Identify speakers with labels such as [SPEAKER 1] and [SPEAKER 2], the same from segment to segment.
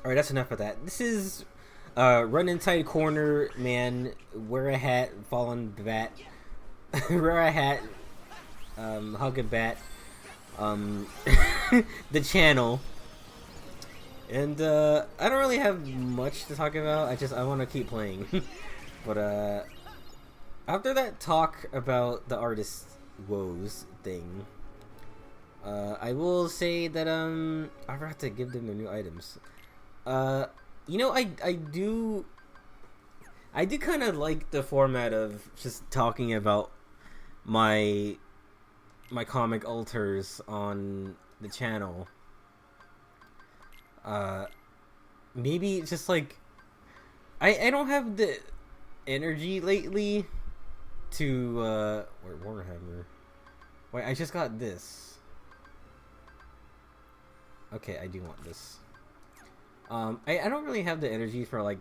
[SPEAKER 1] Alright, that's enough of that. This is run inside corner, man, wear a hat, fall on bat, wear a hat, hug a bat, um, the channel. And I don't really have much to talk about. I want to keep playing. But after that talk about the artist woes thing, I will say that I forgot to give them their new items. You know, I do kind of like the format of just talking about my comic alters on the channel. Maybe just like I don't have the energy lately to Warhammer. Wait, I just got this. Okay, I do want this. I don't really have the energy for like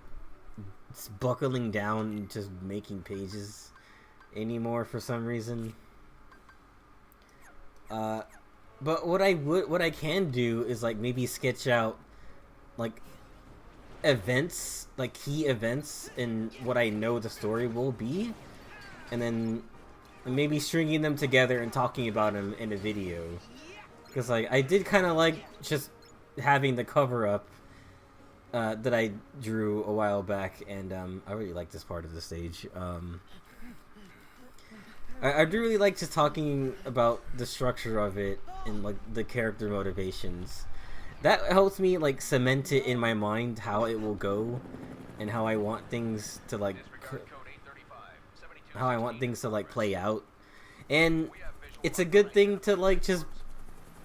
[SPEAKER 1] buckling down and just making pages anymore for some reason. But what I can do is like maybe sketch out like events, like key events in what I know the story will be, and then maybe stringing them together and talking about them in a video. Because like I did kind of like just having the cover up that I drew a while back, and I really like this part of the stage. I do really like just talking about the structure of it and like the character motivations. That helps me like cement it in my mind how it will go and how I want things to like play out. And it's a good thing to like just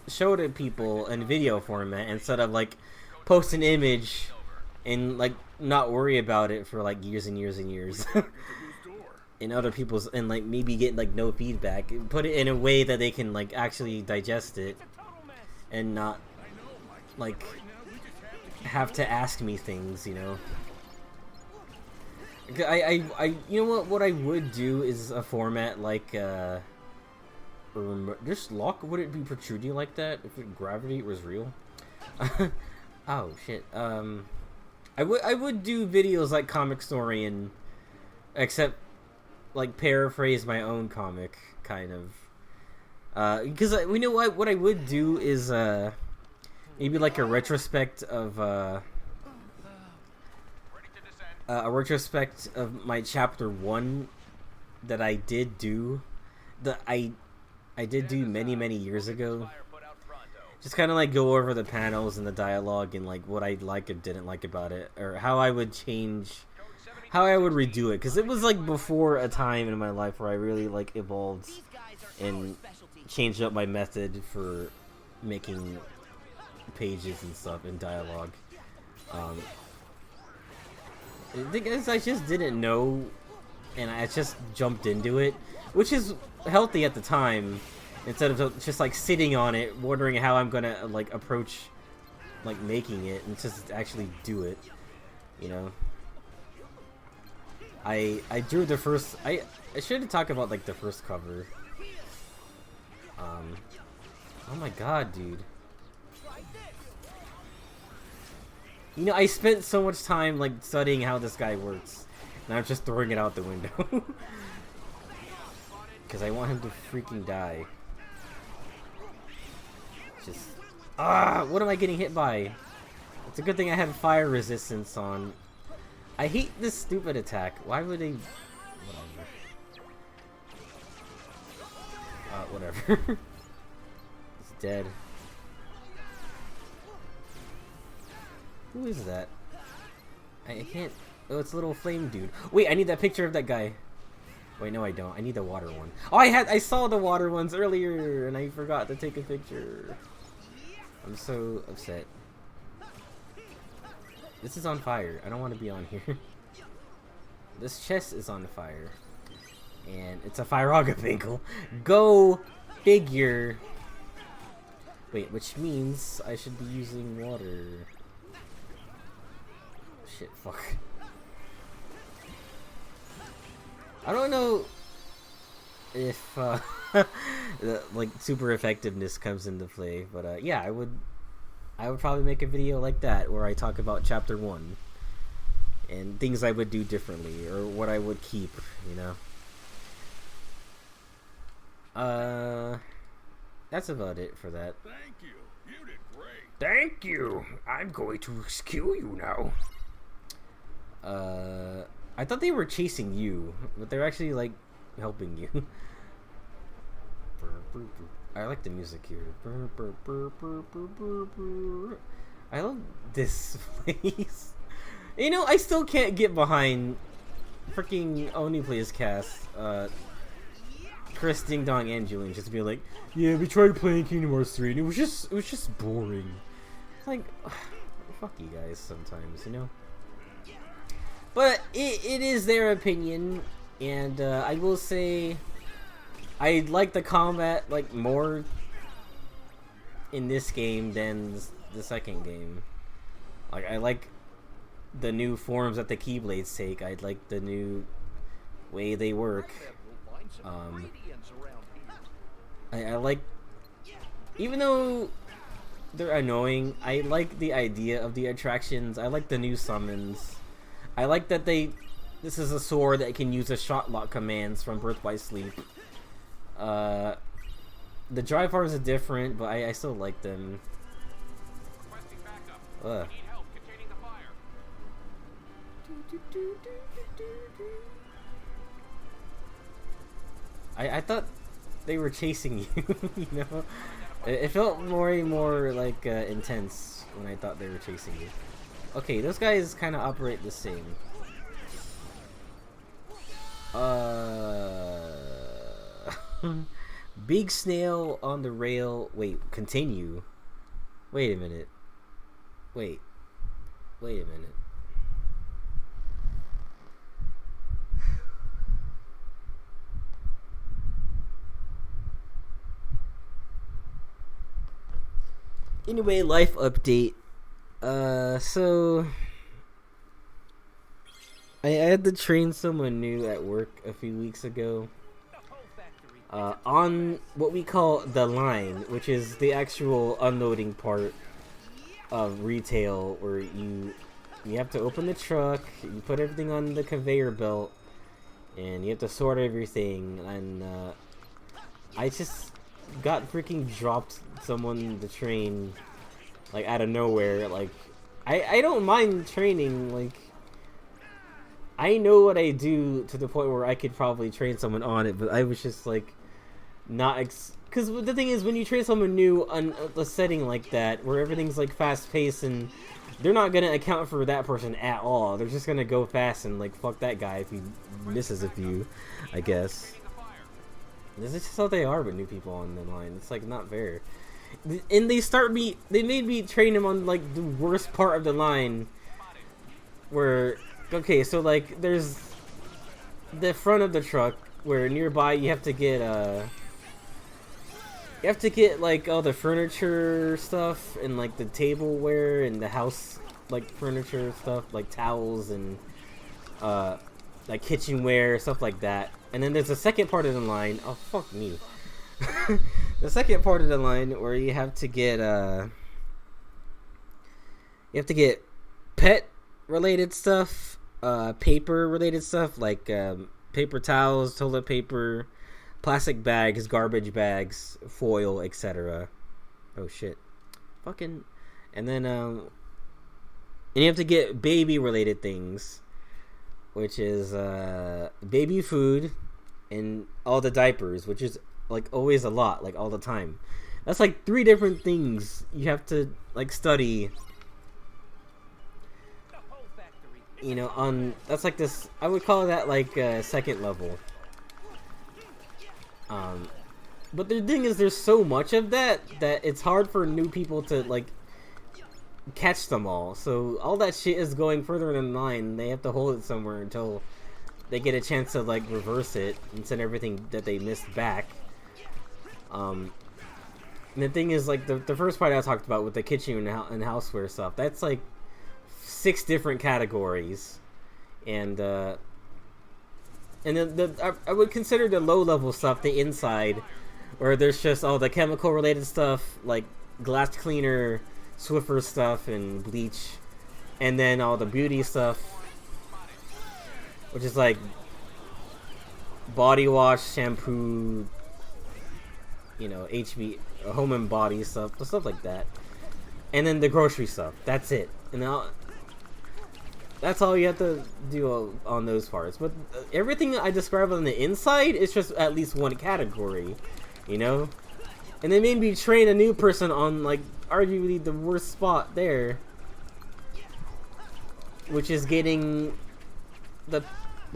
[SPEAKER 1] show to people in video format instead of like post an image and like not worry about it for like years and years and years. In other people's, and like maybe get like no feedback, put it in a way that they can like actually digest it and not like have to ask me things, you know. I you know what I would do is a format like this lock, would it be protruding like that if gravity was real? Oh shit. I would do videos like Comic Storian, except like paraphrase my own comic, kind of. Because we know what I would do is maybe like a retrospect of my chapter 1 that I did do, that I did do many years ago. Just kind of like go over the panels and the dialogue and like what I like and didn't like about it, or how I would change, how I would redo it, because it was like before a time in my life where I really like evolved and changed up my method for making pages and stuff and dialogue. The thing is, I just didn't know, and I just jumped into it, which is healthy at the time, instead of just like sitting on it wondering how I'm gonna like approach like making it, and just actually do it, you know. I drew the first, I should talk about like the first cover. Oh my god, dude. You know, I spent so much time like studying how this guy works, and I'm just throwing it out the window. Because I want him to freaking die. Just, what am I getting hit by? It's a good thing I have fire resistance on. I hate this stupid attack. Why would they... Whatever. It's dead. Who is that? I can't... Oh, it's a little flame dude. Wait, I need that picture of that guy. Wait, no I don't. I need the water one. Oh, I saw the water ones earlier, and I forgot to take a picture. I'm so upset. This is on fire. I don't want to be on here. This chest is on fire. And it's a Firaga Go figure. Wait, which means I should be using water. Shit, fuck. I don't know if like super effectiveness comes into play, but yeah, I would I would probably make a video like that where I talk about chapter 1 and things I would do differently or what I would keep, you know. That's about it for that.
[SPEAKER 2] Thank you. You did great.
[SPEAKER 1] Thank you. I'm going to kill you now. I thought they were chasing you, but they're actually like helping you. I like the music here. I love this place. You know, I still can't get behind freaking Only Plays cast. Chris, Ding Dong, and Julian just be like, yeah, we tried playing Kingdom Hearts 3 and it was just boring. Like, fuck you guys sometimes, you know. But it is their opinion, and I will say I like the combat like more in this game than the second game. Like, I like the new forms that the Keyblades take. I like the new way they work. I like, even though they're annoying, I like the idea of the attractions. I like the new summons. I like that this is a sword that can use a shot lock commands from Birth by Sleep. The drive bars are different, but I still like them. Ugh. I thought they were chasing you, you know? It felt more and more like intense when I thought they were chasing you. Okay, those guys kind of operate the same. Big snail on the rail. Wait, continue. Wait a minute. Wait a minute. Anyway, life update. So I had to train someone new at work a few weeks ago. On what we call the line, which is the actual unloading part of retail, where you have to open the truck, you put everything on the conveyor belt, and you have to sort everything. And I just got freaking dropped someone to train, like, out of nowhere. Like, I don't mind training. Like, I know what I do to the point where I could probably train someone on it, but I was just like not because the thing is, when you train someone new on a setting like that where everything's like fast paced, and they're not gonna account for that person at all. They're just gonna go fast and like fuck that guy if he misses a few, I guess. This is just how they are with new people on the line. It's like not fair. And they made me train him on like the worst part of the line, where, okay, so like there's the front of the truck where nearby you have to get like all the furniture stuff and like the tableware and the house like furniture stuff, like towels and like kitchenware, stuff like that. And then there's the second part of the line. Oh, fuck me. The second part of the line where you have to get pet related stuff, paper related stuff, like paper towels, toilet paper, plastic bags, garbage bags, foil, etc. Oh shit. Fucking. And then and you have to get baby related things, which is baby food and all the diapers, which is like always a lot, like all the time. That's like 3 different things you have to like study, you know, on, that's like this, I would call that like second level. But the thing is, there's so much of that it's hard for new people to like catch them all. So all that shit is going further in the line. They have to hold it somewhere until they get a chance to like reverse it and send everything that they missed back. And the thing is, like the first part I talked about with the kitchen and houseware stuff, that's like 6 different categories, and then I would consider the low level stuff the inside, where there's just all the chemical related stuff like glass cleaner, Swiffer stuff and bleach, and then all the beauty stuff, which is like body wash, shampoo, you know, HB, home and body stuff like that, and then the grocery stuff. That's it, and that's all you have to do on those parts. But everything I described on the inside is just at least one category, you know. And they made me train a new person on, like, arguably the worst spot there, which is getting the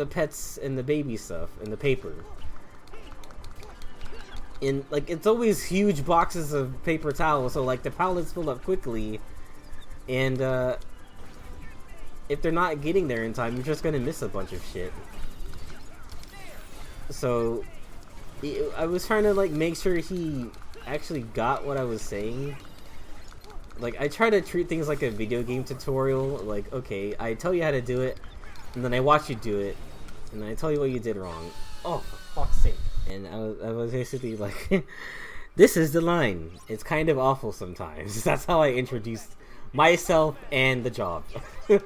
[SPEAKER 1] pets and the baby stuff and the paper. And, like, it's always huge boxes of paper towels, so, like, the pallets fill up quickly, and if they're not getting there in time, you're just gonna miss a bunch of shit. So I was trying to, like, make sure he actually got what I was saying. Like, I try to treat things like a video game tutorial. Like, okay, I tell you how to do it, and then I watch you do it, and then I tell you what you did wrong. Oh, for fuck's sake. And I was basically like, this is the line. It's kind of awful sometimes. That's how I introduced myself and the job. But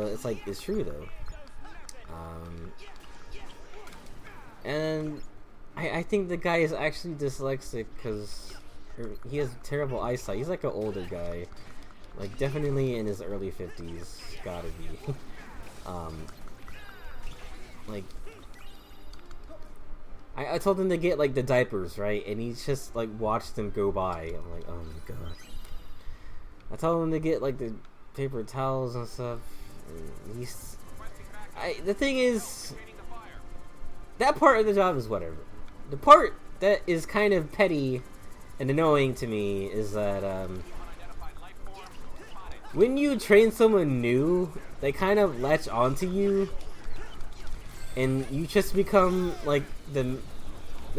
[SPEAKER 1] it's like, it's true though. And I think the guy is actually dyslexic because he has terrible eyesight. He's like an older guy, like definitely in his early 50s, gotta be. Like, I told him to get like the diapers, right, and he just like watched them go by. I'm like, oh my god. I told him to get like the paper towels and stuff. And the thing is, that part of the job is whatever. The part that is kind of petty and annoying to me is that when you train someone new, they kind of latch onto you, and you just become like the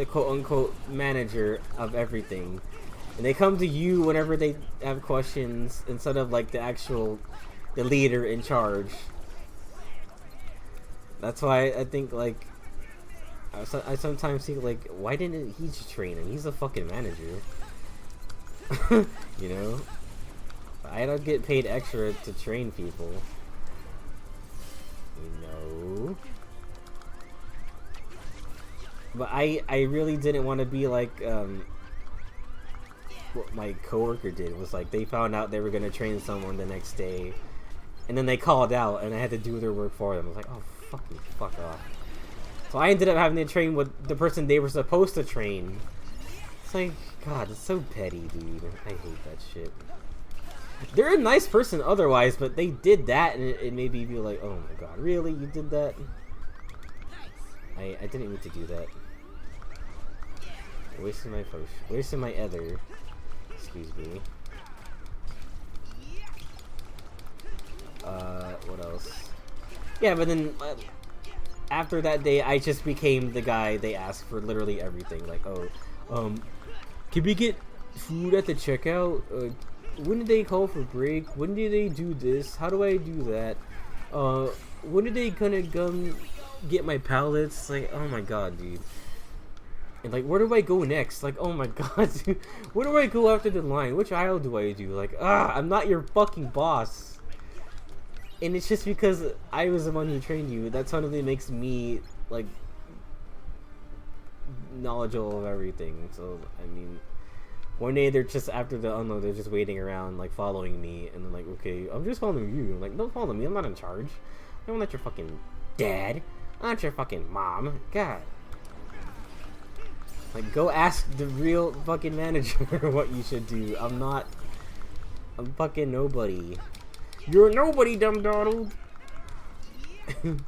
[SPEAKER 1] quote-unquote manager of everything, and they come to you whenever they have questions instead of like the leader in charge. That's why I think, like, I sometimes think, like, why didn't he just train him? He's a fucking manager. You know? I don't get paid extra to train people. You know? But I really didn't want to be like, what my coworker did. Was like, they found out they were going to train someone the next day, and then they called out, and I had to do their work for them. I was like, oh, fuck off. So I ended up having to train with the person they were supposed to train. It's like, God, it's so petty, dude. I hate that shit. They're a nice person otherwise, but they did that, and it made me be like, oh my god, really? You did that? I didn't mean to do that. Wasting my potion. Wasting my ether. Excuse me. What else? Yeah, but then after that day, I just became the guy they asked for literally everything. Like, oh, can we get food at the checkout? When did they call for break? When did they do this? How do I do that? When did they gonna come get my pallets? Like, oh my god, dude. And like, where do I go next? Like, oh my god, dude. Where do I go after the line? Which aisle do I do? Like, I'm not your fucking boss. And it's just because I was the one who trained you. That totally makes me, like, knowledgeable of everything. So, I mean, one day they're just, after the unload, they're just waiting around, like, following me. And they're like, okay, I'm just following you. I'm like, don't follow me. I'm not in charge. I'm not your fucking dad. I'm not your fucking mom. God. Like, go ask the real fucking manager what you should do. I'm fucking nobody. You're nobody, dumb Donald. Alright.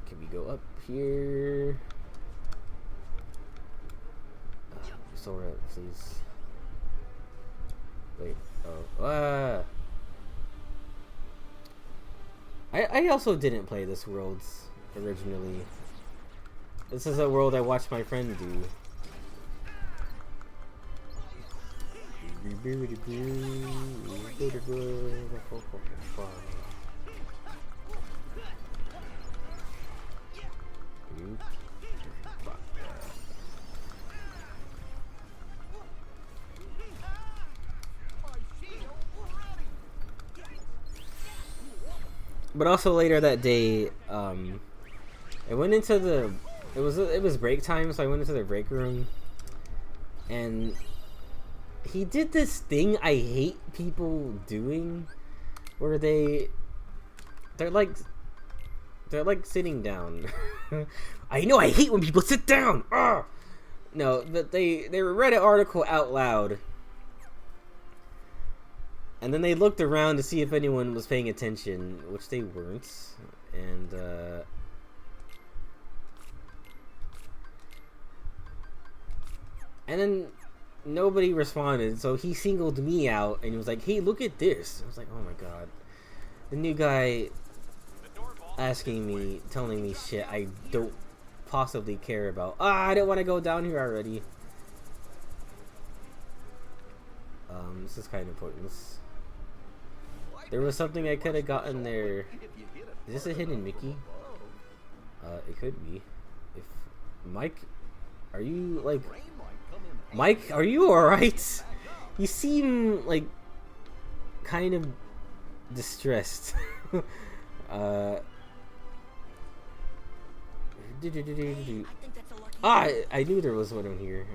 [SPEAKER 1] Can we go up here? Sora, please. Wait. Oh. I also didn't play this world originally. This is a world I watched my friend do. dude. Fuck that. But also later that day, I went into the. It was break time, so I went into the break room, and he did this thing I hate people doing, where they're like sitting down. I know I hate when people sit down. Ugh! No, but they read an article out loud, and then they looked around to see if anyone was paying attention, which they weren't, and then nobody responded, so he singled me out and he was like, "Hey, look at this." I was like, "Oh my god." The new guy asking me, telling me shit I don't possibly care about. I don't want to go down here already. This is kind of pointless. There was something I could have gotten there. Is this a hidden Mickey? It could be. If Mike, are you like... Mike, are you alright? You seem like kind of distressed. I knew there was one in here.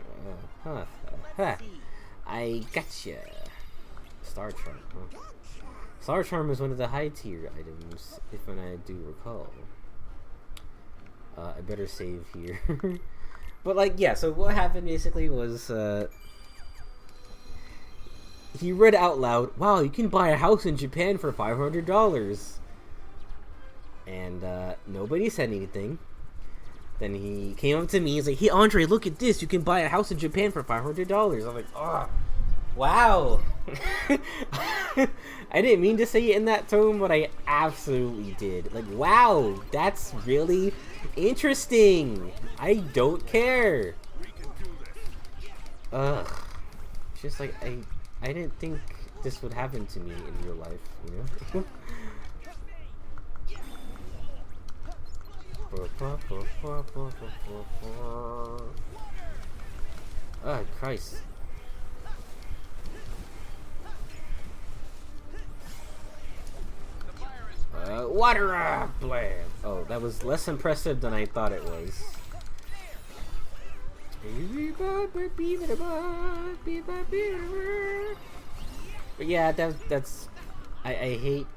[SPEAKER 1] I gotcha. Star Charm, huh? Star Charm is one of the high tier items, if I do recall. I better save here. But like, yeah, so what happened basically was he read out loud, "Wow, you can buy a house in Japan for $500. And nobody said anything. Then he came up to me, he's like, "Hey Andre, look at this, you can buy a house in Japan for $500. I'm like, "Oh, wow." I didn't mean to say it in that tone, but I absolutely did. Like, wow, that's really interesting. I don't care. Ugh. It's just like, I didn't think this would happen to me in real life, you know? Oh, Christ. Water blast. Oh, that was less impressive than I thought it was. But yeah, that's I hate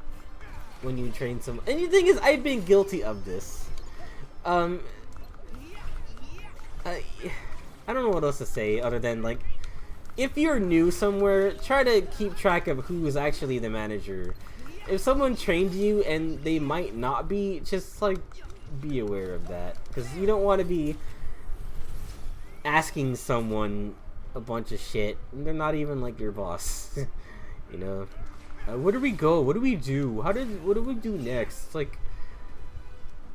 [SPEAKER 1] when you train someone. And the thing is, I've been guilty of this. I don't know what else to say other than, like, if you're new somewhere, try to keep track of who is actually the manager. If someone trained you and they might not be, just, like, be aware of that. Because you don't want to be asking someone a bunch of shit and they're not even, like, your boss. You know? Where do we go? What do we do? What do we do next? It's like,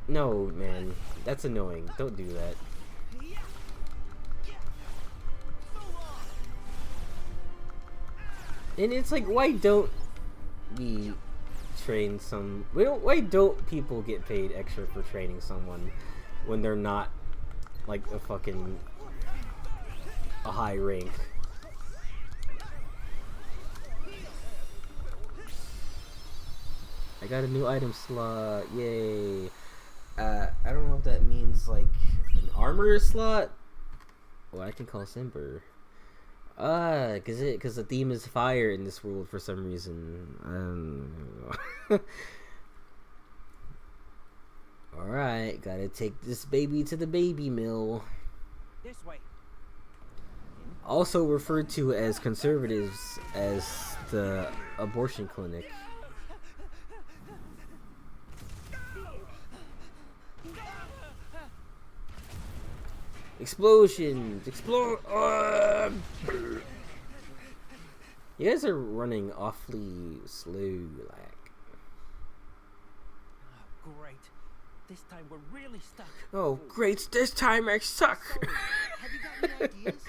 [SPEAKER 1] no, man. That's annoying. Don't do that. And it's like, why don't we train some... Why don't people get paid extra for training someone when they're not, like, a high rank? I got a new item slot. Yay. I don't know if that means, like, an armor slot. Well, I can call Simber. Cause the theme is fire in this world for some reason. Alright, gotta take this baby to the baby mill.
[SPEAKER 3] This way.
[SPEAKER 1] Also referred to as conservatives as the abortion clinic. Explosions! Explode! You guys are running awfully slow, like.
[SPEAKER 3] Oh, great. This time we're really stuck.
[SPEAKER 1] Oh, great! This time I suck.
[SPEAKER 3] Have you got any ideas?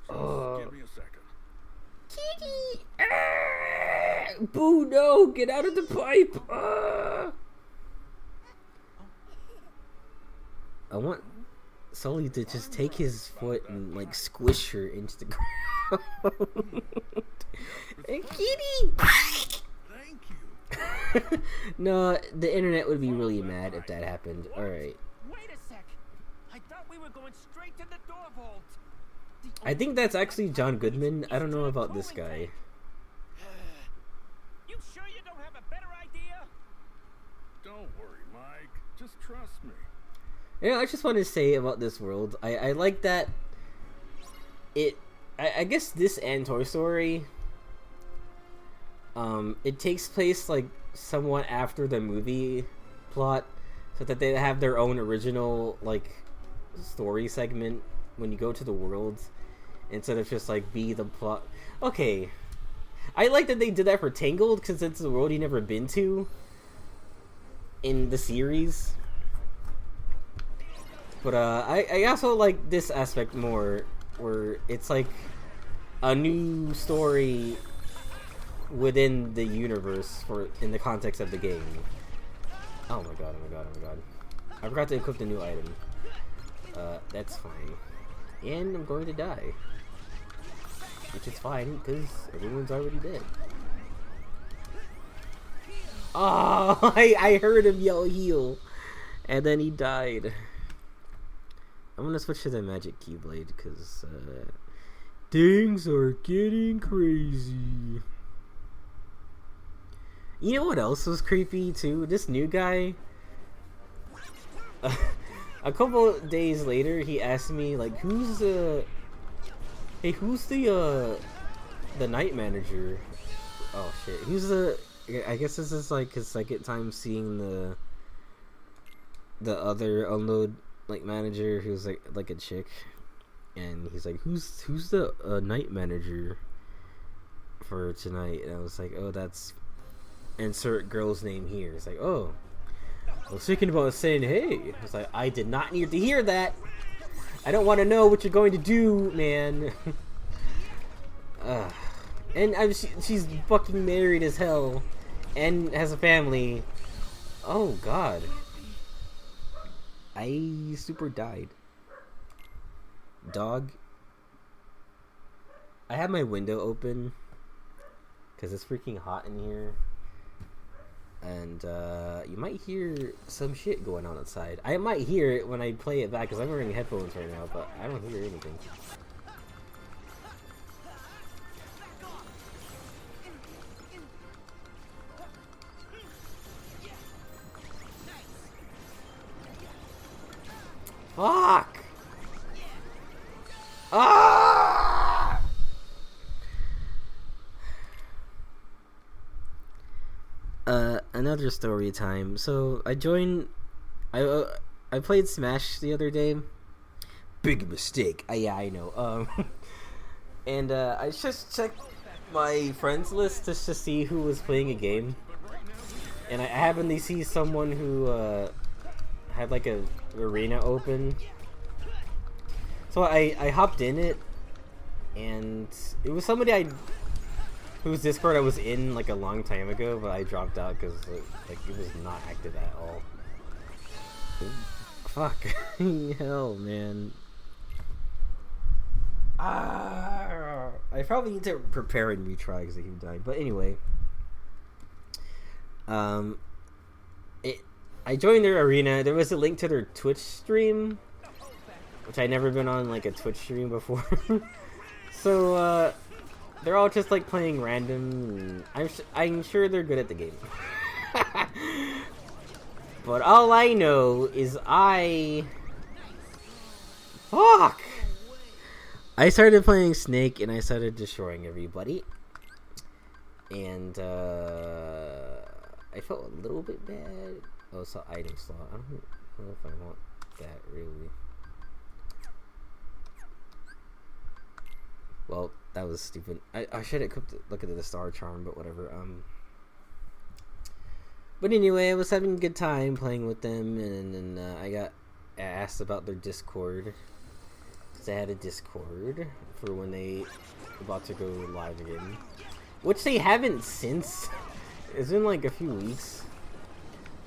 [SPEAKER 2] Give me a second.
[SPEAKER 1] Kitty! Ah! Boo! No! Get out of the pipe! Ah! I want Sully to just take his foot and like squish her into the ground. And Kitty.
[SPEAKER 2] Thank you.
[SPEAKER 1] No, the internet would be really mad if that happened. All right.
[SPEAKER 3] Wait a sec. I thought we were going straight to the door vault.
[SPEAKER 1] I think that's actually John Goodman. I don't know about this guy.
[SPEAKER 3] You sure you don't have a better idea?
[SPEAKER 2] Don't worry, Mike. Just trust me.
[SPEAKER 1] You know, I just want to say about this world, I like that I guess this and Toy Story, it takes place like somewhat after the movie plot, so that they have their own original like story segment when you go to the world, instead of just like be the plot. Okay, I like that they did that for Tangled, because it's a world you never been to in the series. But I also like this aspect more, where it's like a new story within the universe for in the context of the game. Oh my god, oh my god, oh my god. I forgot to equip the new item. That's fine. And I'm going to die. Which is fine, because everyone's already dead. Oh, I heard him yell heal. And then he died. I'm gonna switch to the magic keyblade because things are getting crazy. You know what else was creepy too? This new guy. A couple days later, he asked me like, "Who's the night manager?" Oh shit! Who's the? I guess this is like his second time seeing the other unload like manager who's like a chick, and he's like, who's the night manager for tonight? And I was like, oh, that's insert girl's name here. It's like, oh, I was thinking about saying hey. I was like, I did not need to hear that. I don't want to know what you're going to do, man. And she's fucking married as hell and has a family. Oh god, I super died. Dog. I have my window open because it's freaking hot in here, and you might hear some shit going on outside. I might hear it when I play it back because I'm wearing headphones right now, but I don't hear anything. Fuck! Ah! Another story time. So I joined. I played Smash the other day. Big mistake. Yeah, I know. And I just checked my friends list just to see who was playing a game, and I happened to see someone who had like a arena open. So I hopped in it, and it was somebody whose Discord I was in like a long time ago, but I dropped out because like it was not active at all. Fuck. Hell, man. I probably need to prepare and retry because I keep dying. But anyway, I joined their arena. There was a link to their Twitch stream, which I'd never been on like a Twitch stream before. So they're all just like playing random. I'm sure they're good at the game. But all I know is fuck. I started playing Snake and I started destroying everybody, and I felt a little bit bad. Oh, it's an item slot. I don't know if I want that really. Well, that was stupid. I should have looked at the star charm, but whatever. But anyway, I was having a good time playing with them, and then I got asked about their Discord. They had a Discord for when they about to go live again, which they haven't since. It's been like a few weeks.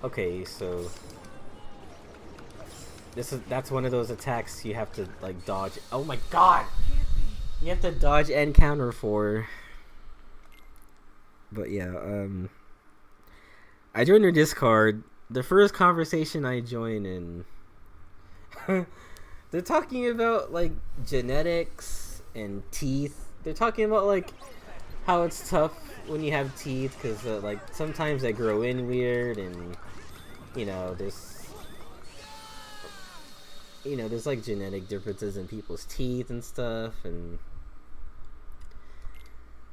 [SPEAKER 1] Okay, so That's one of those attacks you have to like dodge. Oh my god! You have to dodge and counter for. But yeah, I joined her Discord. The first conversation I join in, they're talking about like genetics and teeth. They're talking about like how it's tough when you have teeth because like sometimes they grow in weird, and there's like genetic differences in people's teeth and stuff, and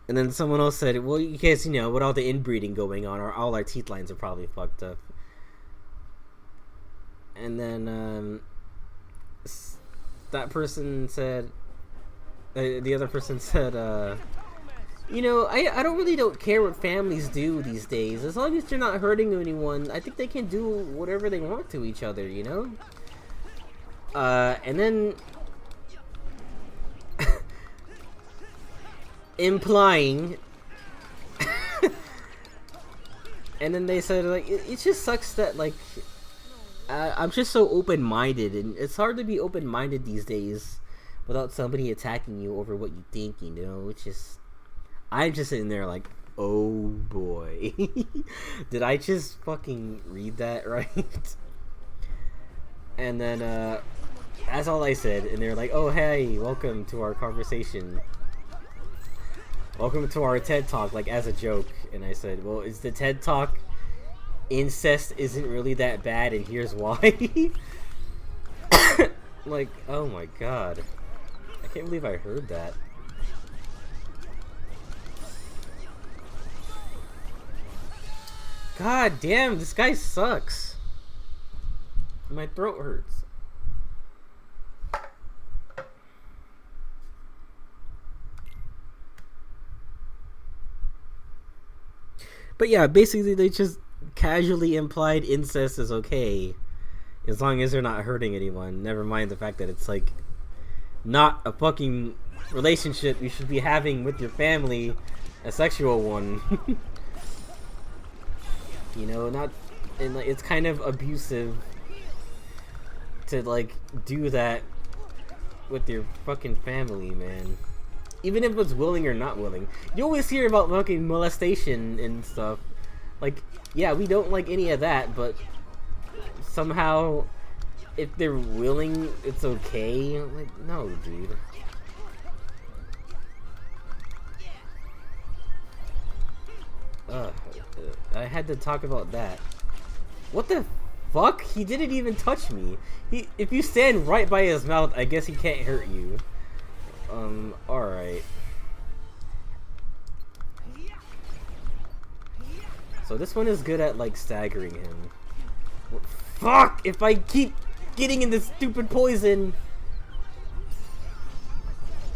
[SPEAKER 1] then someone else said, well, you guys, with all the inbreeding going on, all our teeth lines are probably fucked up. And then that person said, the other person said, I don't care what families do these days. As long as they're not hurting anyone, I think they can do whatever they want to each other, And then implying and then they said like it just sucks that like I'm just so open-minded, and it's hard to be open-minded these days without somebody attacking you over what you think, it's just I'm just sitting there like, oh boy. Did I just fucking read that right? And then that's all I said, and they're like, oh hey, welcome to our conversation. Welcome to our TED Talk, like as a joke. And I said, well, is the TED Talk incest isn't really that bad, and here's why? Like, oh my god. I can't believe I heard that. God damn, this guy sucks. My throat hurts. But yeah, basically they just casually implied incest is okay as long as they're not hurting anyone. Never mind the fact that it's like not a fucking relationship you should be having with your family, a sexual one. Not, and like it's kind of abusive to like do that with your fucking family, man. Even if it's willing or not willing. You always hear about fucking molestation and stuff. Like, yeah, we don't like any of that, but somehow, if they're willing, it's okay. I'm like, no, dude. I had to talk about that. What the fuck? He didn't even touch me. If you stand right by his mouth, I guess he can't hurt you. Alright. So this one is good at, like, staggering him. Fuck! If I keep getting in this stupid poison!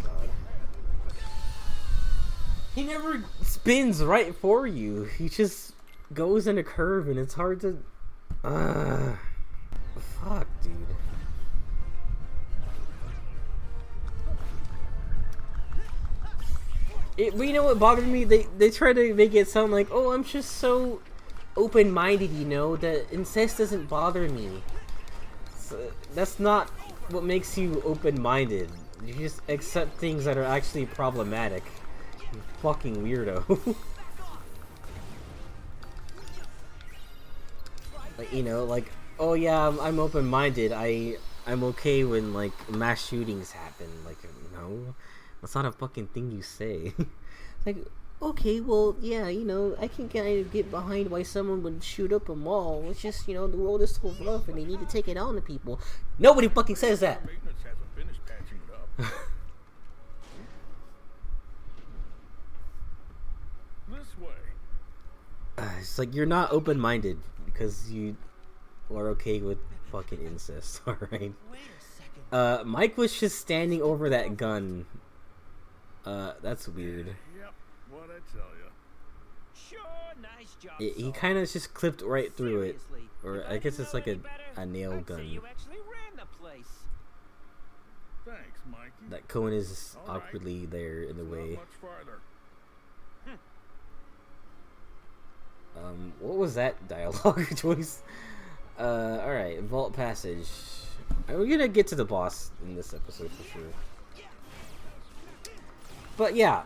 [SPEAKER 1] God. He never spins right for you. He just goes in a curve, and it's hard to... Fuck, dude. But you know what bothered me? They try to make it sound like, oh, I'm just so open-minded, that incest doesn't bother me. So, that's not what makes you open-minded. You just accept things that are actually problematic. You fucking weirdo. Like, oh yeah, I'm open-minded. I'm okay when, like, mass shootings happen. Like, no. That's not a fucking thing you say. Like, okay, well, yeah, I can kind of get behind why someone would shoot up a mall. It's just, the world is so rough and they need to take it on to people. Nobody fucking says that.
[SPEAKER 2] This way.
[SPEAKER 1] It's like you're not open-minded because you are okay with fucking incest, alright? Mike was just standing over that gun. That's weird.
[SPEAKER 2] Yep, what I tell you.
[SPEAKER 3] Sure, nice job.
[SPEAKER 1] He kind of just clipped right through it. Or I guess it's like a nail gun.
[SPEAKER 3] You actually ran the place.
[SPEAKER 2] Thanks, Mikey.
[SPEAKER 1] That cone is awkwardly there in the way.
[SPEAKER 2] Not much farther.
[SPEAKER 1] What was that dialogue choice? Alright, vault passage. We're gonna get to the boss in this episode for sure. But yeah,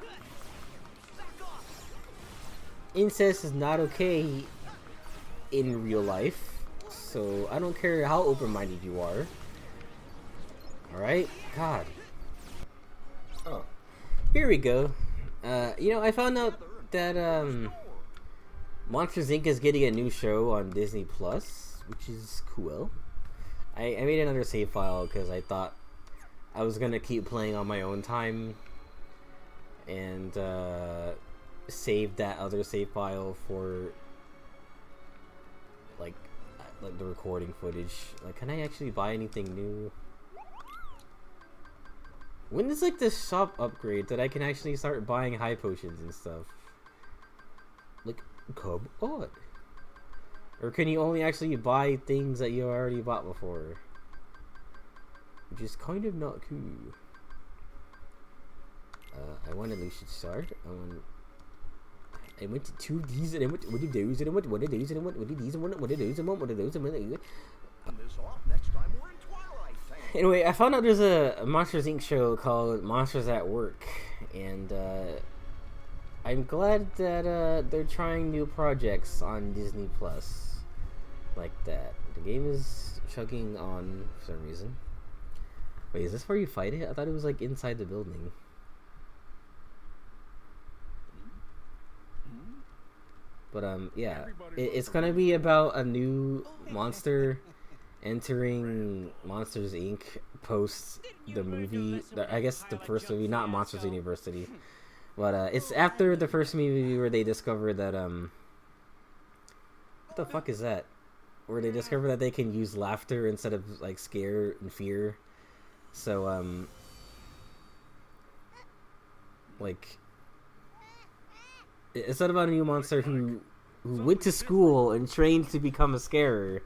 [SPEAKER 1] incest is not okay in real life, so I don't care how open-minded you are. Alright? God. Oh. Here we go. You know, I found out that, Monsters Inc. is getting a new show on Disney Plus, which is cool. I made another save file because I thought I was gonna keep playing on my own time and save that other save file for like the recording footage. Like, can I actually buy anything new? When is like the shop upgrade that I can actually start buying high potions and stuff? Like, come on. Or can you only actually buy things that you already bought before? Which is kind of not cool. I want a Lucian Shard. I went to 2 of these and I went one of those and I went one of those and I went one of these and one of those and one of those and one of those. Anyway, I found out there's a Monsters Inc. show called Monsters at Work, and I'm glad that they're trying new projects on Disney Plus like that. The game is chugging on for some reason. Wait, is this where you fight it? I thought it was like inside the building. But yeah, it's gonna be about a new monster entering Monsters Inc. post the movie. I guess the first movie, not Monsters University, but it's after the first movie where they discover that what the fuck is that? Where they discover that they can use laughter instead of like scare and fear. So like, it's not about a new monster who went to school and trained to become a scarer,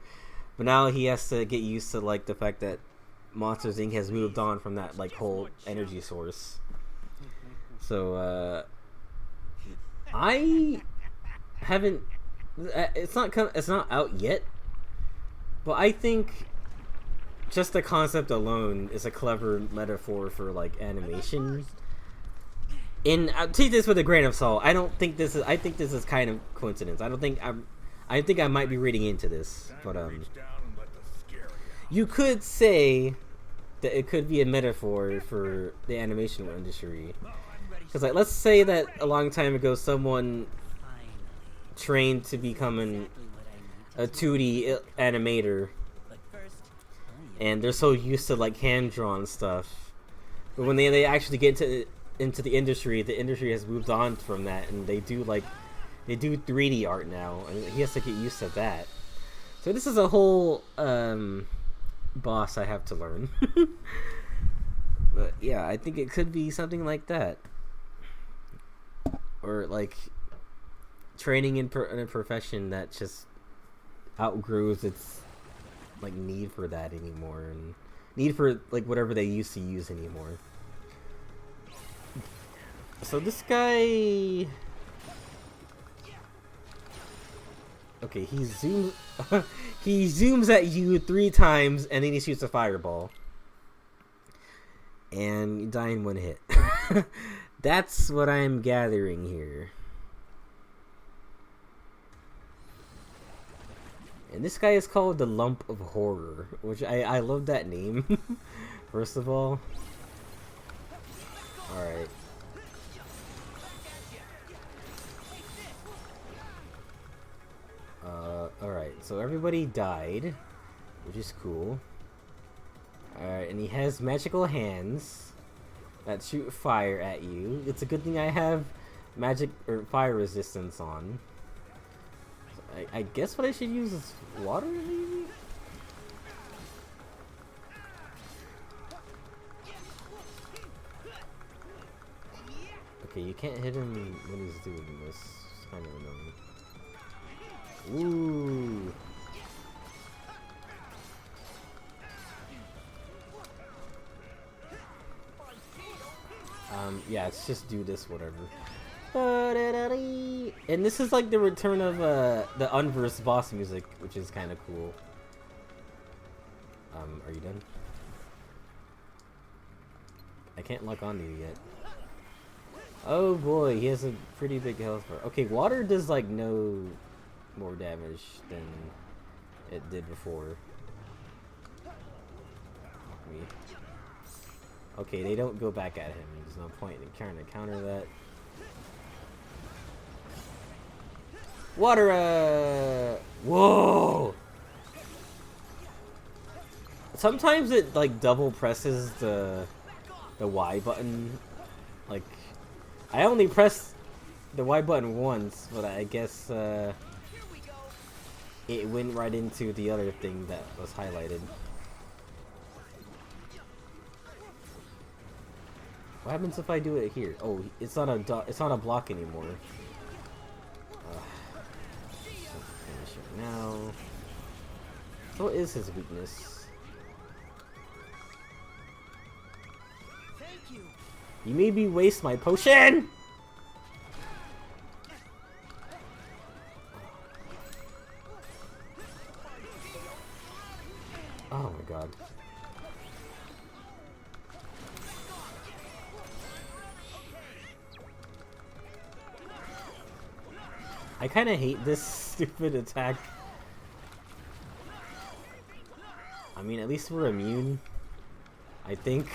[SPEAKER 1] but now he has to get used to like the fact that Monsters Inc. has moved on from that like whole energy source. So I haven't. It's not out yet, but I think just the concept alone is a clever metaphor for like animation. And I'll take this with a grain of salt. I think this is kind of coincidence. I think I might be reading into this, but you could say that it could be a metaphor for the animation industry. Because like, let's say that a long time ago someone trained to become a 2D animator, and they're so used to like hand drawn stuff, but when they actually get into the industry has moved on from that, and they do 3D art now, and he has to get used to that. So this is a whole boss I have to learn. But yeah, I think it could be something like that, or like training in a profession that just outgrows its like need for that anymore, and need for like whatever they used to use anymore. So this guy, okay, he zooms at you 3 times and then he shoots a fireball, and you die in 1 hit. That's what I'm gathering here. And this guy is called the Lump of Horror, which I love that name. First of all, alright. Alright, so everybody died, which is cool. Alright, and he has magical hands that shoot fire at you. It's a good thing I have magic or fire resistance on. So I guess what I should use is water, maybe? Okay, you can't hit him when he's doing this. It's kind of annoying. Ooh. Yeah, let's just do this, whatever. And this is like the return of the Unverse boss music, which is kind of cool. Are you done? I can't lock onto you yet. Oh boy, he has a pretty big health bar. Okay, water does like no more damage than it did before. Me. Okay, they don't go back at him. There's no point in trying to counter that. Water! Whoa! Sometimes it like double presses the Y button. Like, I only pressed the Y button once, but I guess it went right into the other thing that was highlighted. What happens if I do it here? Oh, it's not a block anymore. Finish it now. So what is his weakness?
[SPEAKER 3] Thank you.
[SPEAKER 1] You made me waste my potion! Oh my god. I kind of hate this stupid attack. I mean, at least we're immune. I think.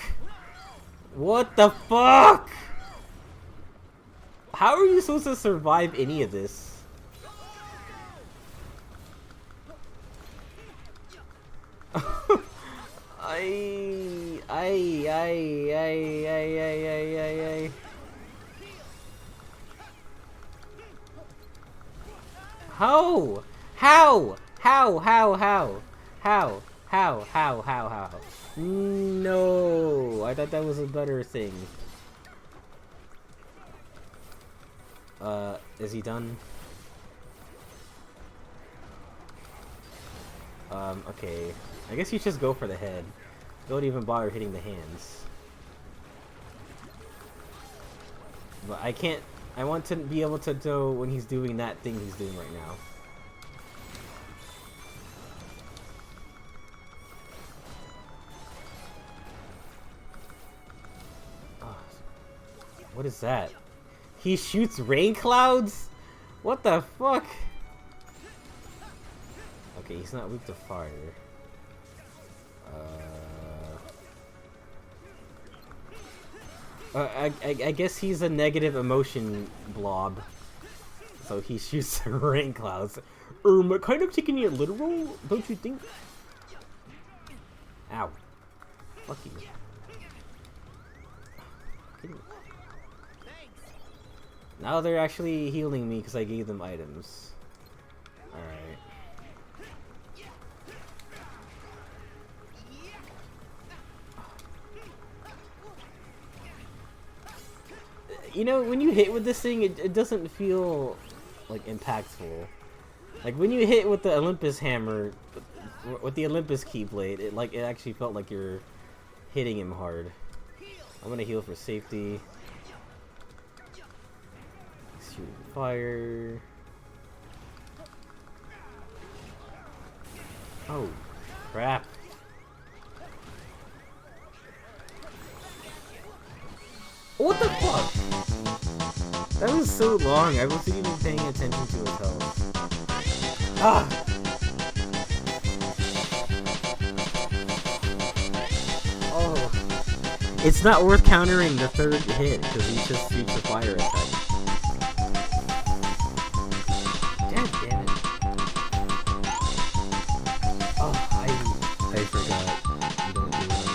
[SPEAKER 1] What the fuck? How are you supposed to survive any of this? I. How? How? No, I thought that was a better thing. Is he done? Okay. I guess you just go for the head. Don't even bother hitting the hands. But I can't. I want to be able to know when he's doing that thing he's doing right now. Oh, what is that? He shoots rain clouds? What the fuck? Okay, he's not weak to fire. I guess he's a negative emotion blob. So he shoots rain clouds. Kind of taking it literal, don't you think? Ow. Fuck you. Now they're actually healing me because I gave them items. Alright. You know, when you hit with this thing, it doesn't feel, like, impactful. Like, when you hit with the Olympus hammer, with the Olympus keyblade, it actually felt like you're hitting him hard. I'm gonna heal for safety. Shoot fire. Oh, crap. What the fuck? That was so long, I wasn't even paying attention to his health. Ah! Oh. It's not worth countering the third hit, because he just shoots a fire attack. God damn it. Oh, I forgot. You don't do that.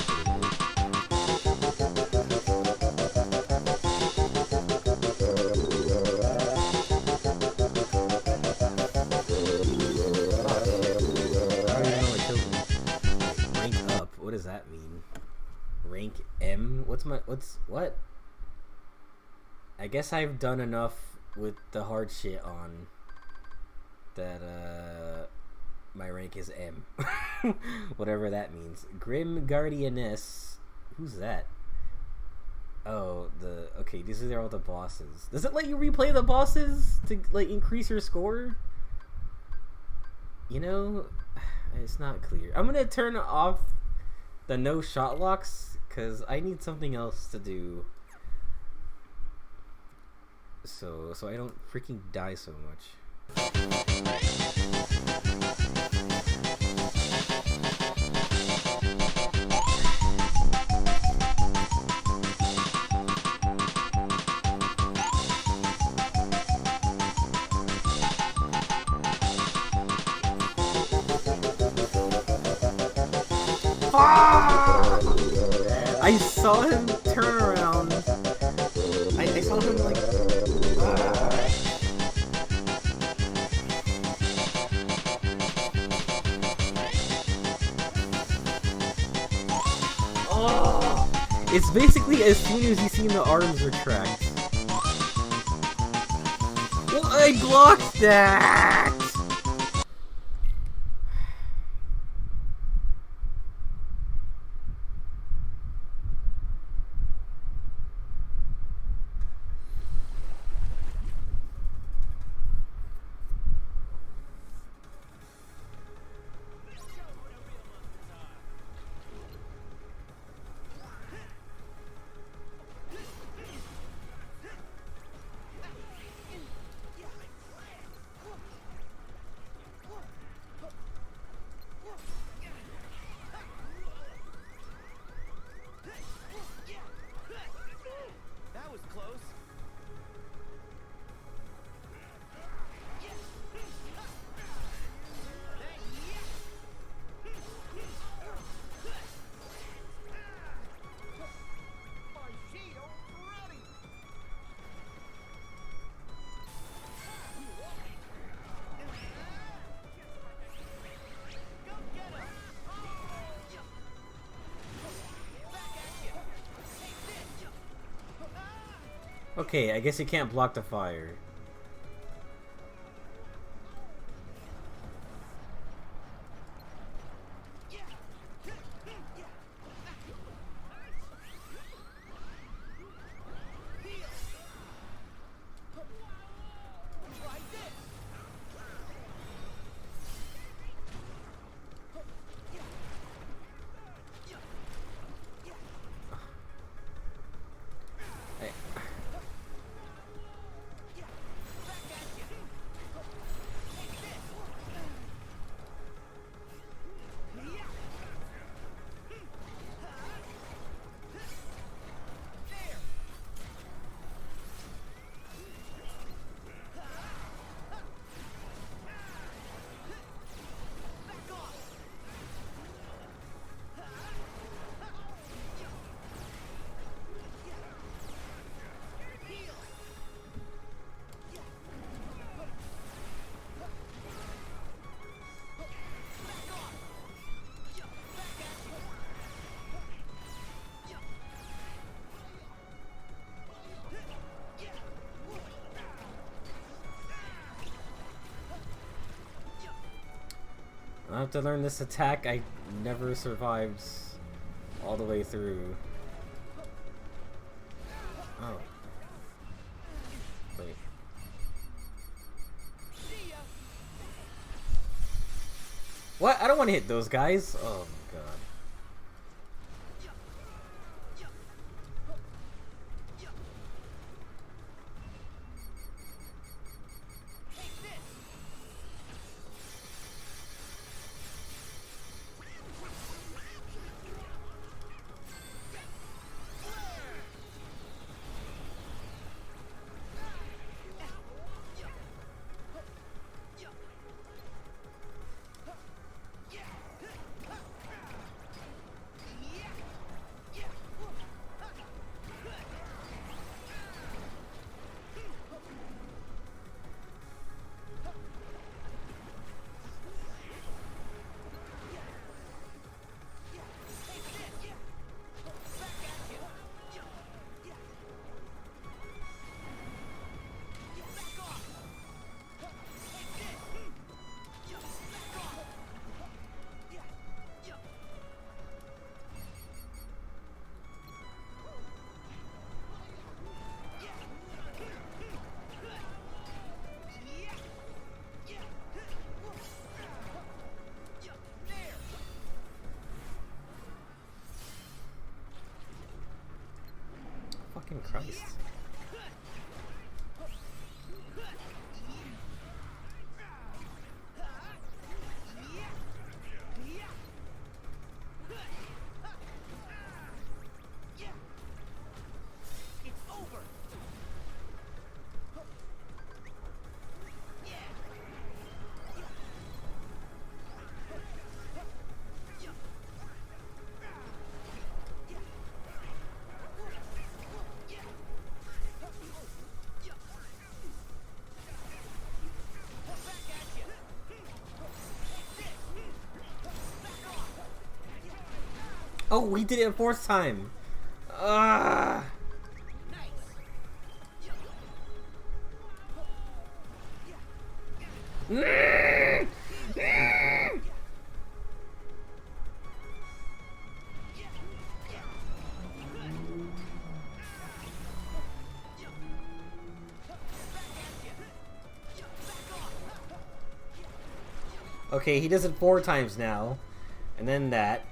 [SPEAKER 1] What does that mean? Rank M? What? I guess I've done enough with the hard shit on that, my rank is M. Whatever that means. Grim Guardianess. Who's that? Oh, okay, these are all the bosses. Does it let you replay the bosses to, like, increase your score? You know, it's not clear. I'm gonna turn off the no shot locks, because I need something else to do. So I don't freaking die so much. I saw him turn around. I saw him like. Oh! It's basically as soon as you see the arms retract. Well, I blocked that!
[SPEAKER 3] That was close.
[SPEAKER 1] Okay, I guess you can't block the fire. I have to learn this attack. I never survived all the way through. Oh. Wait. What? I don't want to hit those guys. Oh my god. Christ.
[SPEAKER 3] It's over.
[SPEAKER 1] Oh, we did it a fourth time. Ah. Okay, he does it 4 times now. And then that.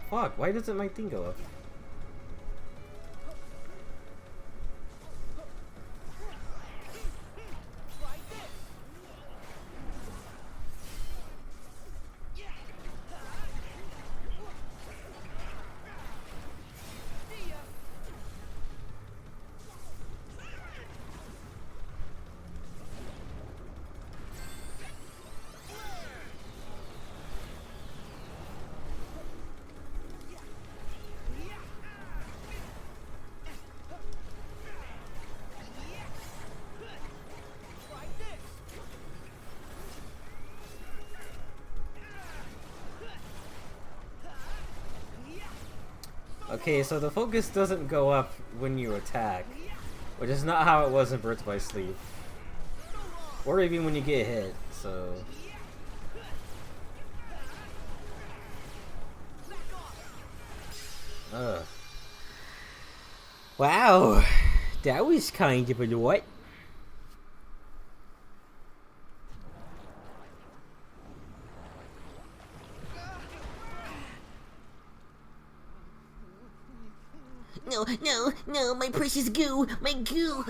[SPEAKER 1] Fuck, why doesn't my thing go up? Okay, so the focus doesn't go up when you attack, which is not how it was in Birth by Sleep. Or even when you get hit, so... Ugh. Wow, that was kind of a lot. No, my precious goo, my goo.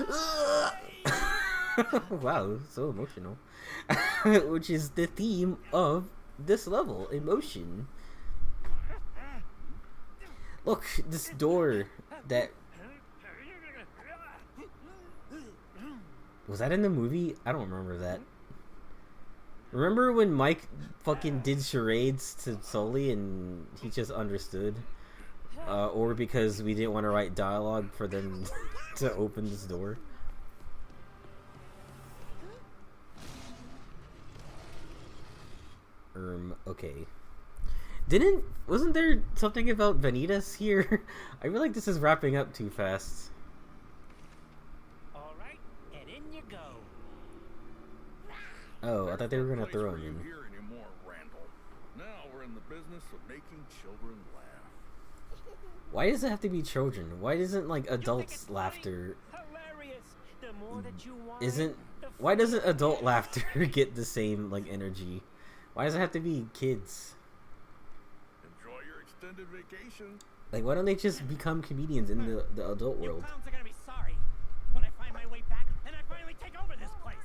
[SPEAKER 1] Wow, so emotional. Which is the theme of this level, emotion. Look, this door that... Was that in the movie? I don't remember that. Remember when Mike fucking did charades to Sully and he just understood? Or because we didn't want to write dialogue for them to open this door? Okay. Wasn't there something about Vanitas here? I feel like this is wrapping up too fast.
[SPEAKER 3] Alright, and in you go.
[SPEAKER 1] Oh, I thought they were gonna throw him in.
[SPEAKER 2] Here anymore, Randall. Now we're in the business of making children laugh.
[SPEAKER 1] Why does it have to be children? Why isn't like adults laughter?
[SPEAKER 3] Hilarious. The more that you want,
[SPEAKER 1] Why doesn't adult laughter get the same like energy? Why does it have to be kids?
[SPEAKER 2] Enjoy your extended vacation.
[SPEAKER 1] Like, why don't they just become comedians in the adult
[SPEAKER 3] You
[SPEAKER 1] world?
[SPEAKER 3] clowns are gonna be sorry when I find my way back and I finally take over this place.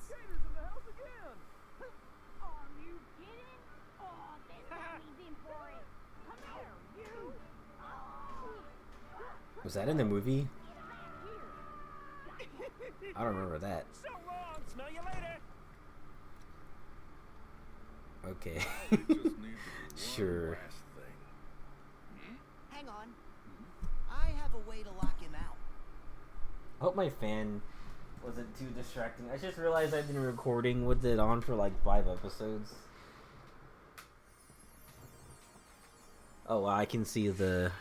[SPEAKER 4] Are you kidding? Oh, this mommy's in for it. Come here, you.
[SPEAKER 1] Was that in the movie? I don't remember that.
[SPEAKER 3] So long. Smell you later.
[SPEAKER 1] Okay.
[SPEAKER 2] We just need to do one
[SPEAKER 1] Sure.
[SPEAKER 2] last thing.
[SPEAKER 5] Hang on. I have a way to lock him out.
[SPEAKER 1] I hope my fan wasn't too distracting. I just realized I've been recording with it on for like 5 episodes. Oh, wow, I can see the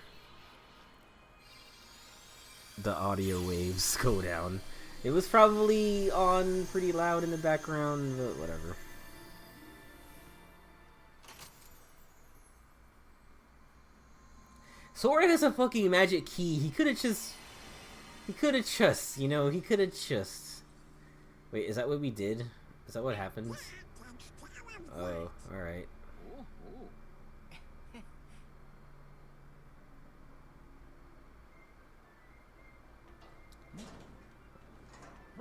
[SPEAKER 1] audio waves go down. It was probably on pretty loud in the background, but whatever. Sora has a fucking magic key. He could have just, you know, he could have just. Wait, is that what we did? Is that what happens? Oh, alright.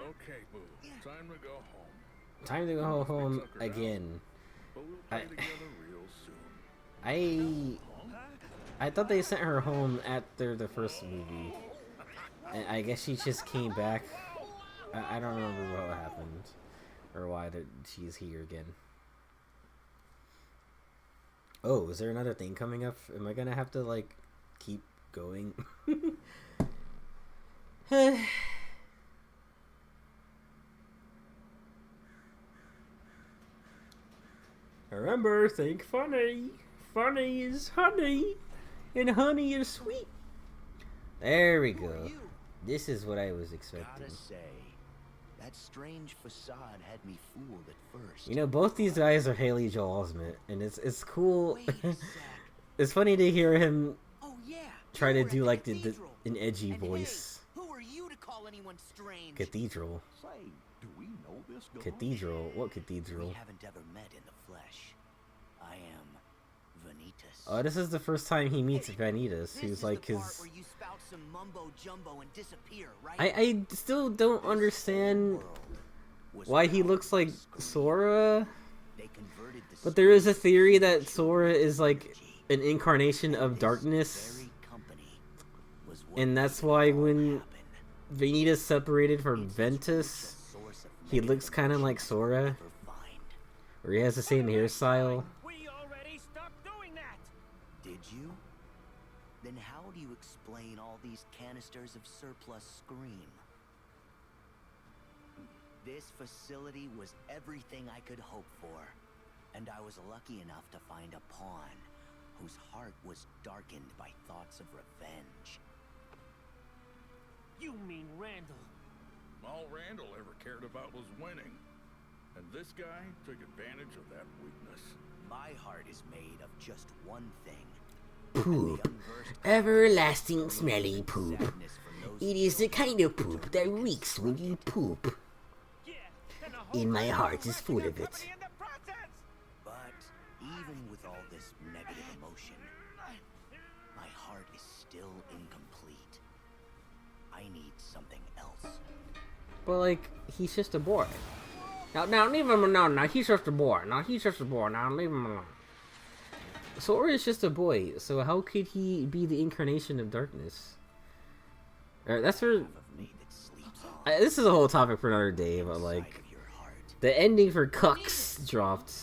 [SPEAKER 2] Okay, Boo. Time to go home.
[SPEAKER 1] Time to go home
[SPEAKER 2] Tucker out.
[SPEAKER 1] again.
[SPEAKER 2] But we'll play together real soon.
[SPEAKER 1] I thought they sent her home after the first movie. And I guess she just came back. I don't remember what happened. Or why she's here again. Oh, is there another thing coming up? Am I gonna have to, like, keep going? Remember, think funny. Funny is honey. And honey is sweet. There we go. This is what I was expecting.
[SPEAKER 6] Gotta say, that strange facade had me fooled at first.
[SPEAKER 1] You know, both these guys are Haley Joel Osment, and it's cool.
[SPEAKER 5] Wait a sec.
[SPEAKER 1] It's funny to hear him
[SPEAKER 5] Oh yeah.
[SPEAKER 1] try
[SPEAKER 5] you
[SPEAKER 1] to
[SPEAKER 5] were
[SPEAKER 1] do
[SPEAKER 5] at
[SPEAKER 1] like
[SPEAKER 5] the
[SPEAKER 1] the
[SPEAKER 5] cathedral.
[SPEAKER 1] an edgy
[SPEAKER 5] And
[SPEAKER 1] voice.
[SPEAKER 5] Hey, who are you to call anyone strange?
[SPEAKER 1] Cathedral.
[SPEAKER 2] Say, do we know this guy?
[SPEAKER 1] Cathedral. What
[SPEAKER 5] We
[SPEAKER 1] cathedral?
[SPEAKER 5] haven't ever met in the flesh. I am Vanitas.
[SPEAKER 1] Oh, this is the first time he meets Vanitas,
[SPEAKER 5] This
[SPEAKER 1] who's
[SPEAKER 5] is
[SPEAKER 1] like
[SPEAKER 5] the part
[SPEAKER 1] his.
[SPEAKER 5] where you spout some mumbo jumbo and disappear, right?
[SPEAKER 1] I still don't understand
[SPEAKER 5] World was
[SPEAKER 1] why he
[SPEAKER 5] powered
[SPEAKER 1] looks
[SPEAKER 5] by
[SPEAKER 1] like
[SPEAKER 5] screen.
[SPEAKER 1] Sora.
[SPEAKER 5] They converted the
[SPEAKER 1] But there is a
[SPEAKER 5] screen
[SPEAKER 1] theory
[SPEAKER 5] to
[SPEAKER 1] that
[SPEAKER 5] pure
[SPEAKER 1] Sora is like
[SPEAKER 5] energy.
[SPEAKER 1] an incarnation of
[SPEAKER 5] This
[SPEAKER 1] darkness,
[SPEAKER 5] very company was what
[SPEAKER 1] and that's
[SPEAKER 5] made it
[SPEAKER 1] why
[SPEAKER 5] all
[SPEAKER 1] when
[SPEAKER 5] happen.
[SPEAKER 1] Vanitas separated from
[SPEAKER 5] It's
[SPEAKER 1] Ventus,
[SPEAKER 5] the source of
[SPEAKER 1] he
[SPEAKER 5] negative
[SPEAKER 1] looks kind of like
[SPEAKER 5] emotions
[SPEAKER 1] Sora,
[SPEAKER 5] you'll never find.
[SPEAKER 1] or he has the same hairstyle.
[SPEAKER 3] We already stopped doing that.
[SPEAKER 5] Did you? Then how do you explain all these canisters of surplus scream? This facility was everything I could hope for, and I was lucky enough to find a pawn whose heart was darkened by thoughts of revenge.
[SPEAKER 3] You mean Randall?
[SPEAKER 2] All Randall ever cared about was winning. And this guy took advantage of that weakness.
[SPEAKER 5] My heart is made of just one thing.
[SPEAKER 1] Poop.
[SPEAKER 5] The unversed
[SPEAKER 1] Everlasting smelly poop.
[SPEAKER 5] sadness from those
[SPEAKER 1] It is the kind of poop that reeks when you poop.
[SPEAKER 3] Yeah. And the whole
[SPEAKER 1] In my
[SPEAKER 3] town
[SPEAKER 1] heart is
[SPEAKER 3] wrecking
[SPEAKER 1] full
[SPEAKER 3] our
[SPEAKER 1] of it.
[SPEAKER 3] company in the process.
[SPEAKER 5] But even with all this negative emotion, my heart is still incomplete. I need something else.
[SPEAKER 1] But like, he's just a boy. Now leave him alone. Now he's just a boy. Now he's just a boy. Now leave him alone. Sora is just a boy, so how could he be the incarnation of darkness? That's for.
[SPEAKER 5] Half of me that sleeps on
[SPEAKER 1] This is a whole topic for another day, but
[SPEAKER 5] inside
[SPEAKER 1] like,
[SPEAKER 5] of your heart.
[SPEAKER 1] the ending for Cucks dropped,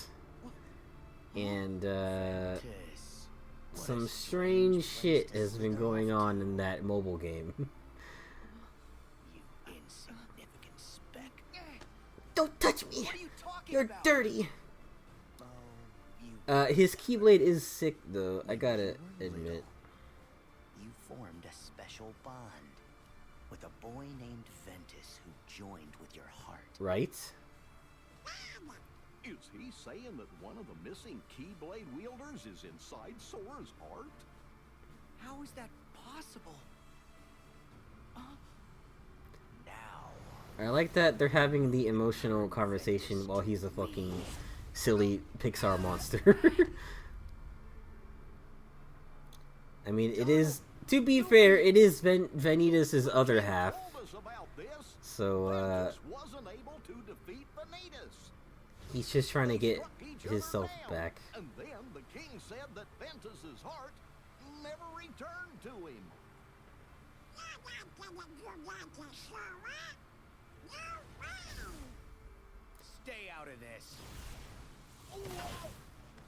[SPEAKER 1] and
[SPEAKER 5] This
[SPEAKER 1] some
[SPEAKER 5] was a
[SPEAKER 1] strange
[SPEAKER 5] place
[SPEAKER 1] shit
[SPEAKER 5] to
[SPEAKER 1] has been
[SPEAKER 5] slip
[SPEAKER 1] going
[SPEAKER 5] off
[SPEAKER 1] on
[SPEAKER 5] to.
[SPEAKER 1] in that mobile game.
[SPEAKER 5] You insignificant speck.
[SPEAKER 1] Don't touch me!
[SPEAKER 5] What are you talking
[SPEAKER 1] You're
[SPEAKER 5] about?
[SPEAKER 1] dirty!
[SPEAKER 5] Oh, you
[SPEAKER 1] His Keyblade is sick though, I gotta admit.
[SPEAKER 5] You formed a special bond with a boy named Ventus who joined with your heart.
[SPEAKER 1] Right?
[SPEAKER 7] Is he saying that one of the missing Keyblade wielders is inside Sora's heart?
[SPEAKER 5] How is that possible? Now,
[SPEAKER 1] I like that they're having the emotional conversation while he's a fucking silly Pixar monster. I mean, it is, to be fair, it is Vanitas' other half.
[SPEAKER 7] Told us about this.
[SPEAKER 1] So,
[SPEAKER 7] Ventus wasn't able to defeat Vanitas.
[SPEAKER 1] he's just trying to get
[SPEAKER 7] Struck each other
[SPEAKER 1] himself
[SPEAKER 7] down.
[SPEAKER 1] back.
[SPEAKER 7] And then the king said that Ventus's heart never returned to him.
[SPEAKER 5] stay out of this.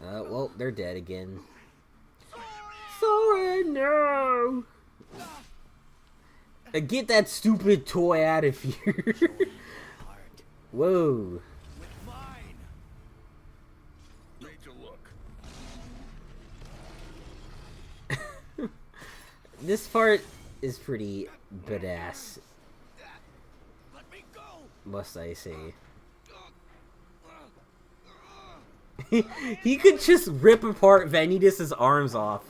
[SPEAKER 1] Well, they're dead again. Sora, no! Get that stupid toy out of here.
[SPEAKER 5] Heart
[SPEAKER 1] Whoa.
[SPEAKER 5] with mine.
[SPEAKER 2] Made you look.
[SPEAKER 1] This part is pretty badass,
[SPEAKER 5] Let me go.
[SPEAKER 1] must I say. He could just rip apart Vanitas' arms off.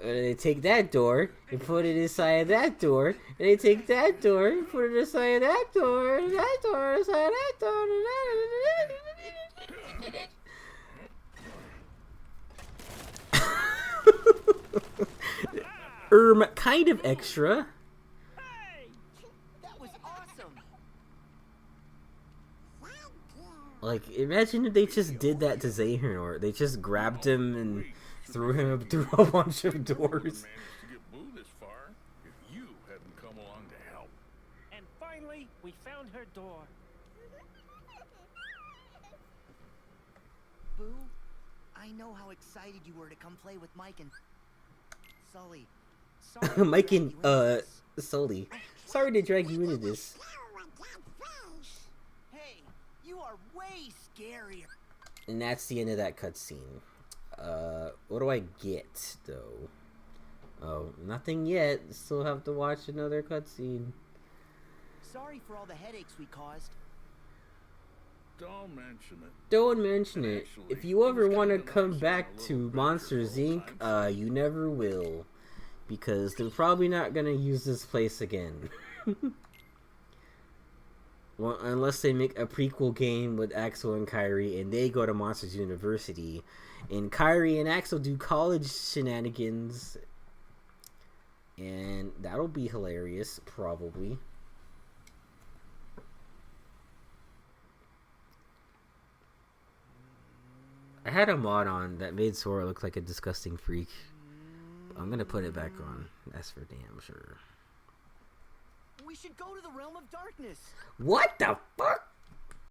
[SPEAKER 1] They take that door and put it inside that door, and they take that door and put it inside that door, and that door inside that door. Kind of extra.
[SPEAKER 3] Hey,
[SPEAKER 5] awesome.
[SPEAKER 1] Like, imagine if they just did that to Xehanort. They just grabbed him and threw him through a bunch of doors.
[SPEAKER 2] Managed to get Boo this far if you hadn't come along to help.
[SPEAKER 3] And finally, we found her door.
[SPEAKER 5] Boo, I know how excited you were to come play with Mike and Sully. Sorry to
[SPEAKER 1] Mike
[SPEAKER 5] drag
[SPEAKER 1] and,
[SPEAKER 5] you into this.
[SPEAKER 1] Sully. Sorry to drag you into this.
[SPEAKER 5] Hey, you are way scarier.
[SPEAKER 1] And that's the end of that cutscene. What do I get, though? Oh, nothing yet. Still have to watch another cutscene.
[SPEAKER 5] Sorry for all the headaches we caused.
[SPEAKER 2] Don't mention it.
[SPEAKER 1] Don't mention it.
[SPEAKER 2] Actually,
[SPEAKER 1] If you ever
[SPEAKER 2] it was
[SPEAKER 1] want to
[SPEAKER 2] kinda
[SPEAKER 1] come
[SPEAKER 2] nice
[SPEAKER 1] back
[SPEAKER 2] having a
[SPEAKER 1] to
[SPEAKER 2] little adventure
[SPEAKER 1] Monsters
[SPEAKER 2] for old
[SPEAKER 1] Inc.,
[SPEAKER 2] times'
[SPEAKER 1] you never will. Because they're probably not going to use this place again. Well, unless they make a prequel game with Axel and Kyrie and they go to Monsters University. And Kyrie and Axel do college shenanigans. And that'll be hilarious, probably. I had a mod on that made Sora look like a disgusting freak. I'm gonna put it back on. That's for damn sure.
[SPEAKER 5] We should go to the realm of darkness.
[SPEAKER 1] What the fuck?